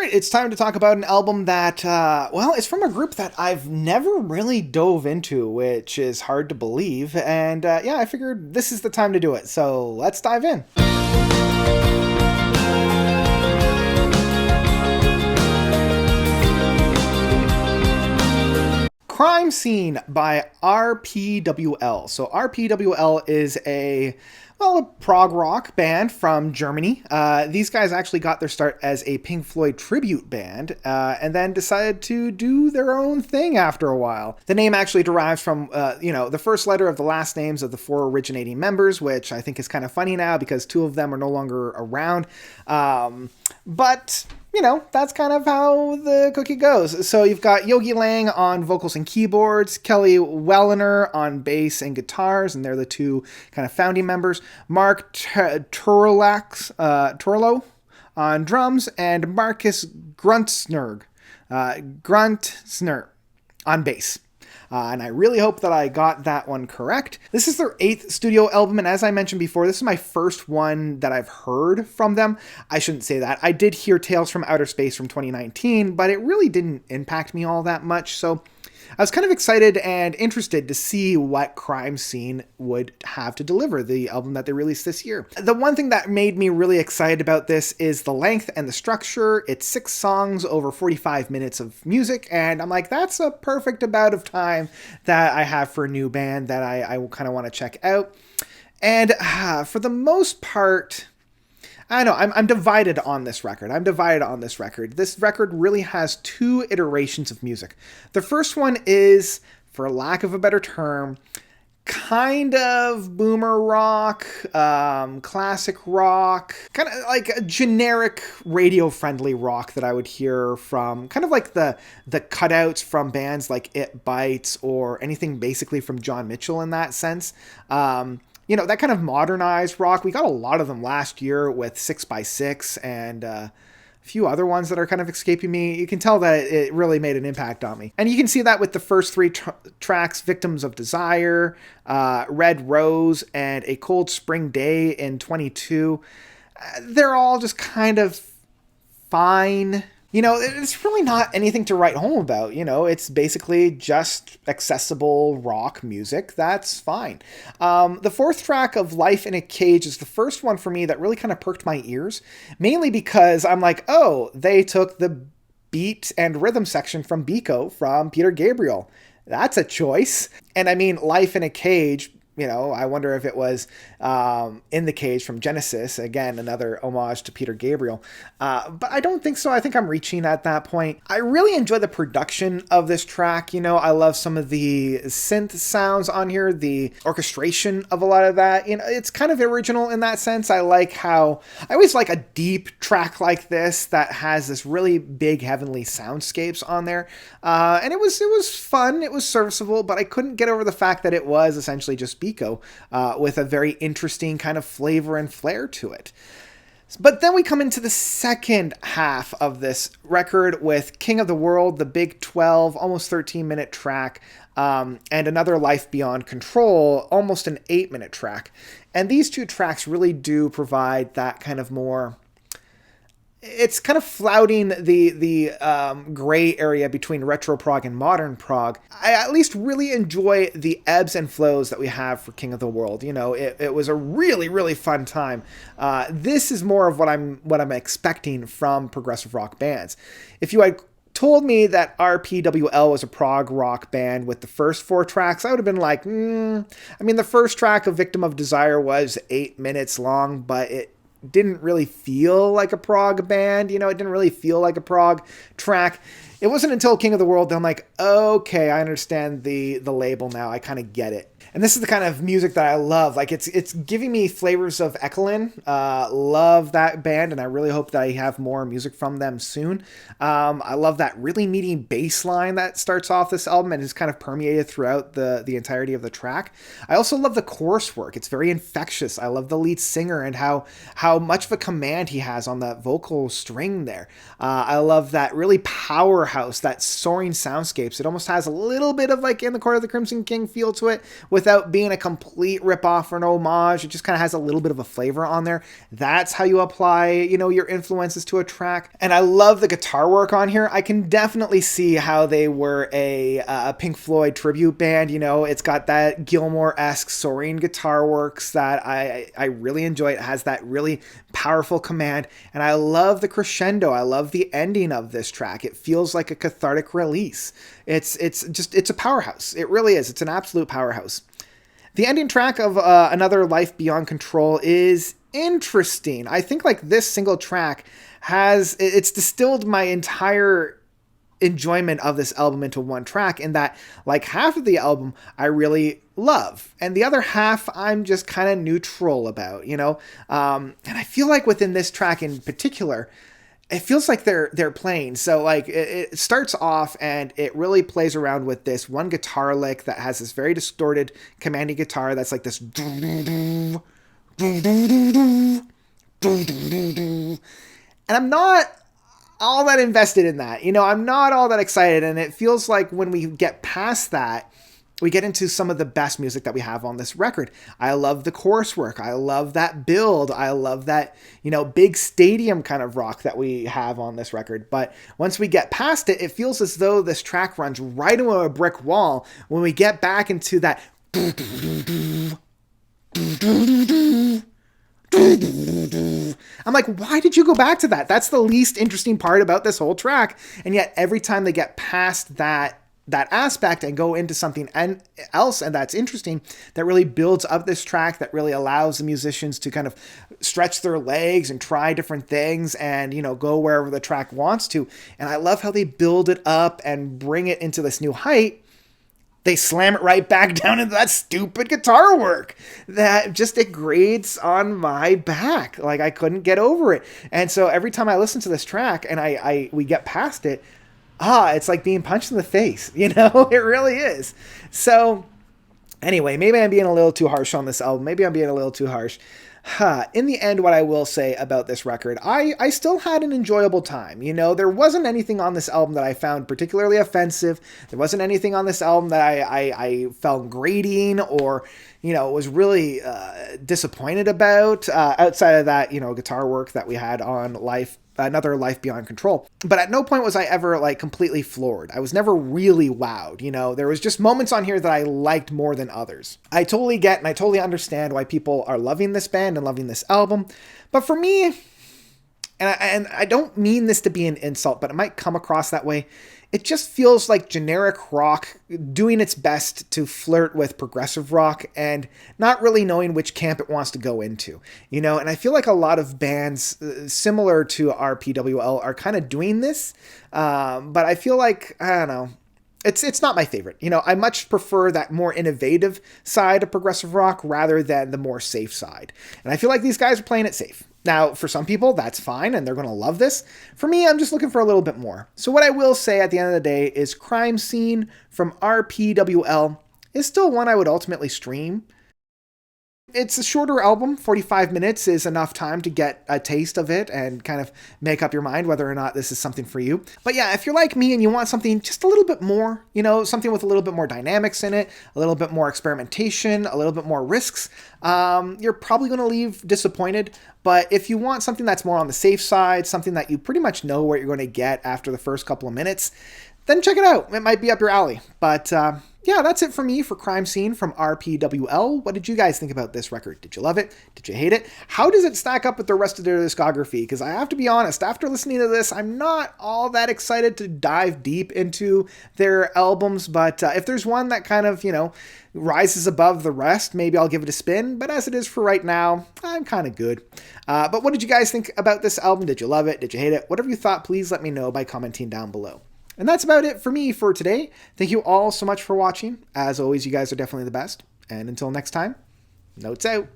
right, it's time to talk about an album that, well, it's from a group that I've never really dove into, which is hard to believe. And yeah, I figured this is the time to do it. So let's dive in. Crime Scene by RPWL. So RPWL is a prog rock band from Germany. These guys actually got their start as a Pink Floyd tribute band, and then decided to do their own thing after a while. The name actually derives from, the first letter of the last names of the four originating members, which I think is kind of funny now because two of them are no longer around. But that's kind of how the cookie goes. So you've got Yogi Lang on vocals and keyboards, Kelly Welliner on bass and guitars, and they're the two kind of founding members, Mark Turlo on drums, and Marcus Gruntsner on bass. And I really hope that I got that one correct. This is their 8th studio album, and as I mentioned before, this is my first one that I've heard from them. I shouldn't say that. I did hear Tales from Outer Space from 2019, but it really didn't impact me all that much, so I was kind of excited and interested to see what Crime Scene would have to deliver, the album that they released this year. The one thing that made me really excited about this is the length and the structure. It's 6 songs over 45 minutes of music, and I'm like, that's a perfect amount of time that I have for a new band that I kind of want to check out. And for the most part, I don't know, I'm divided on this record. This record really has 2 iterations of music. The first one is, for lack of a better term, kind of boomer rock, classic rock, kind of like a generic radio-friendly rock that I would hear from kind of like the cutouts from bands like It Bites or anything basically from John Mitchell in that sense. That kind of modernized rock. We got a lot of them last year with 6x6 and a few other ones that are kind of escaping me. You can tell that it really made an impact on me. And you can see that with the first 3 tracks, Victims of Desire, Red Rose, and A Cold Spring Day in 22. They're all just kind of fine. It's really not anything to write home about. It's basically just accessible rock music. That's fine. The 4th track of Life in a Cage is the first one for me that really kind of perked my ears, mainly because I'm like, oh, they took the beat and rhythm section from Biko from Peter Gabriel. That's a choice. And I mean, Life in a Cage, I wonder if it was In the Cage from Genesis. Again, another homage to Peter Gabriel. But I don't think so. I think I'm reaching at that point. I really enjoy the production of this track. I love some of the synth sounds on here, the orchestration of a lot of that. It's kind of original in that sense. I always like a deep track like this that has this really big heavenly soundscapes on there. And it was fun. It was serviceable, but I couldn't get over the fact that it was essentially just Biko with a very interesting kind of flavor and flair to it. But then we come into the second half of this record with King of the World, the big 12, almost 13-minute track, and Another Life Beyond Control, almost an 8-minute track. And these 2 tracks really do provide that kind of more... It's kind of flouting the gray area between retro prog and modern prog. I at least really enjoy the ebbs and flows that we have for King of the World. It was a really, really fun time. This is more of what I'm expecting from progressive rock bands. If you had told me that RPWL was a prog rock band with the first 4 tracks, I would have been like, the first track of Victim of Desire was 8 minutes long, but it didn't really feel like a prog band. It didn't really feel like a prog track. It wasn't until King of the World that I'm like, okay, I understand the label now. I kind of get it. And this is the kind of music that I love. Like it's giving me flavors of Ekelin. Love that band, and I really hope that I have more music from them soon. I love that really meaty bass line that starts off this album and is kind of permeated throughout the entirety of the track. I also love the chorus work. It's very infectious. I love the lead singer and how much of a command he has on that vocal string there. I love that really powerhouse, that soaring soundscapes. It almost has a little bit of like In the Court of the Crimson King feel to it, with without being a complete ripoff or an homage. It just kind of has a little bit of a flavor on there. That's how you apply, your influences to a track. And I love the guitar work on here. I can definitely see how they were a Pink Floyd tribute band. It's got that Gilmour-esque serene guitar works that I really enjoy. It has that really powerful command, and I love the crescendo. I love the ending of this track. It feels like a cathartic release. It's a powerhouse. It really is. It's an absolute powerhouse. The ending track of Another Life Beyond Control is interesting. I think like this single track it's distilled my entire enjoyment of this album into one track, in that like half of the album I really love and the other half I'm just kind of neutral about, and I feel like within this track in particular, it feels like they're playing. So like it starts off and it really plays around with this one guitar lick that has this very distorted commanding guitar that's like this, and I'm not all that invested in that. I'm not all that excited, and it feels like when we get past that, we get into some of the best music that we have on this record. I love the chorus work. I love that build. I love that, big stadium kind of rock that we have on this record. But once we get past it, it feels as though this track runs right into a brick wall when we get back into that. I'm like, why did you go back to that? That's the least interesting part about this whole track. And yet every time they get past that aspect and go into something else, and that's interesting, that really builds up this track, that really allows the musicians to kind of stretch their legs and try different things and, go wherever the track wants to. And I love how they build it up and bring it into this new height. They slam it right back down into that stupid guitar work that just, it grades on my back. Like I couldn't get over it. And so every time I listen to this track and we get past it, it's like being punched in the face, it really is. So anyway, maybe I'm being a little too harsh on this album. Maybe I'm being a little too harsh. In the end, what I will say about this record, I still had an enjoyable time. There wasn't anything on this album that I found particularly offensive. There wasn't anything on this album that I found grating or, was really disappointed about, outside of that, guitar work that we had on Another Life Beyond Control. But at no point was I ever like completely floored. I was never really wowed. There was just moments on here that I liked more than others. I totally get and I totally understand why people are loving this band and loving this album. But for me, and I don't mean this to be an insult, but it might come across that way, it just feels like generic rock doing its best to flirt with progressive rock and not really knowing which camp it wants to go into, and I feel like a lot of bands similar to RPWL are kind of doing this, but I feel like, I don't know, it's not my favorite. I much prefer that more innovative side of progressive rock rather than the more safe side, and I feel like these guys are playing it safe. Now, for some people, that's fine, and they're going to love this. For me, I'm just looking for a little bit more. So what I will say at the end of the day is Crime Scene from RPWL is still one I would ultimately stream. It's a shorter album. 45 minutes is enough time to get a taste of it and kind of make up your mind whether or not this is something for you. But yeah, if you're like me and you want something just a little bit more, something with a little bit more dynamics in it, a little bit more experimentation, a little bit more risks, you're probably going to leave disappointed. But if you want something that's more on the safe side, something that you pretty much know what you're going to get after the first couple of minutes, then check it out. It might be up your alley. But yeah, that's it for me for Crime Scene from RPWL. What did you guys think about this record? Did you love it? Did you hate it? How does it stack up with the rest of their discography? Because I have to be honest, after listening to this, I'm not all that excited to dive deep into their albums. But if there's one that kind of, rises above the rest, maybe I'll give it a spin. But as it is for right now, I'm kind of good. But what did you guys think about this album? Did you love it? Did you hate it? Whatever you thought, please let me know by commenting down below. And that's about it for me for today. Thank you all so much for watching. As always, you guys are definitely the best. And until next time, notes out.